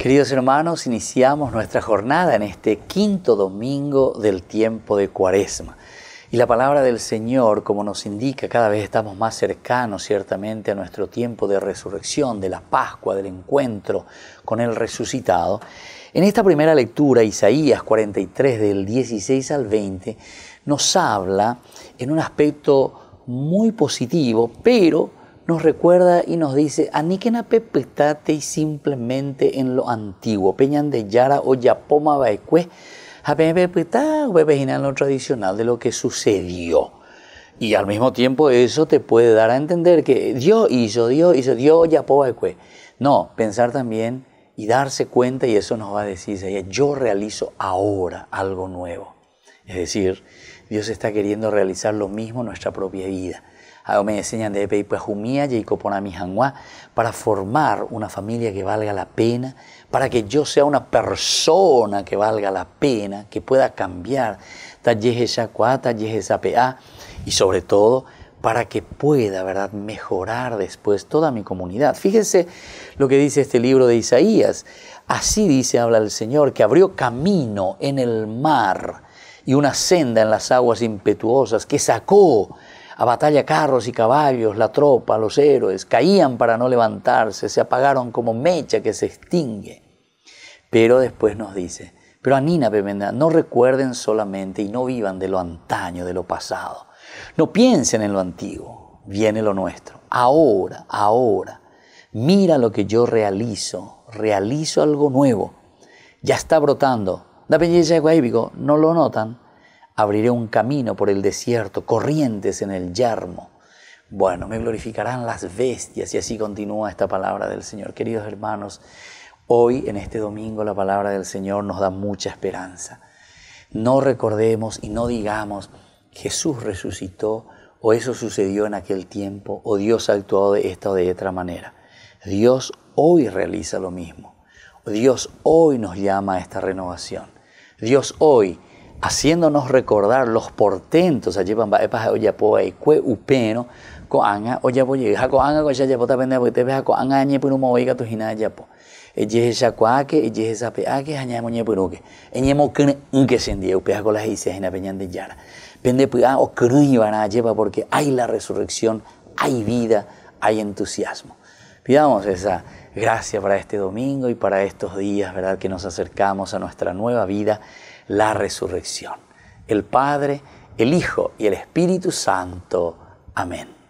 Queridos hermanos, iniciamos nuestra jornada en este quinto domingo del tiempo de Cuaresma. Y la palabra del Señor, como nos indica, cada vez estamos más cercanos ciertamente a nuestro tiempo de resurrección, de la Pascua, del encuentro con el resucitado. En esta primera lectura, Isaías 43, del 16 al 20, nos habla en un aspecto muy positivo, pero nos recuerda y nos dice, aniquen apepetate simplemente en lo antiguo, peñan de yara o yapoma baecue, apepepetá o en lo tradicional de lo que sucedió. Y al mismo tiempo eso te puede dar a entender que Dios hizo yapo baecue. No, pensar también y darse cuenta, y eso nos va a decir, yo realizo ahora algo nuevo. Es decir, Dios está queriendo realizar lo mismo en nuestra propia vida. Me enseñan de Peipajumía y Coponamijangua para formar una familia que valga la pena, para que yo sea una persona que valga la pena, que pueda cambiar, y sobre todo para que pueda, ¿verdad?, mejorar después toda mi comunidad. Fíjense lo que dice este libro de Isaías. Así dice, habla el Señor, que abrió camino en el mar y una senda en las aguas impetuosas, que sacó a batalla carros y caballos, la tropa, los héroes, caían para no levantarse, se apagaron como mecha que se extingue. Pero después nos dice, pero Anina Pemenda, no recuerden solamente y no vivan de lo antaño, de lo pasado. No piensen en lo antiguo, viene lo nuestro. Ahora, mira lo que yo realizo algo nuevo. Ya está brotando. Da belleza de Guaybigo, ¿no lo notan? Abriré un camino por el desierto, corrientes en el yermo. Bueno, me glorificarán las bestias, y así continúa esta palabra del Señor. Queridos hermanos, hoy en este domingo la palabra del Señor nos da mucha esperanza. No recordemos y no digamos Jesús resucitó o eso sucedió en aquel tiempo o Dios ha actuado de esta o de otra manera. Dios hoy realiza lo mismo. Dios hoy nos llama a esta renovación. Dios hoy, haciéndonos recordar los portentos, porque hay la resurrección, hay vida, hay entusiasmo. Pidamos esa gracia para este domingo y para estos días, ¿verdad?, que nos acercamos a nuestra nueva vida, la resurrección. El Padre, el Hijo y el Espíritu Santo. Amén.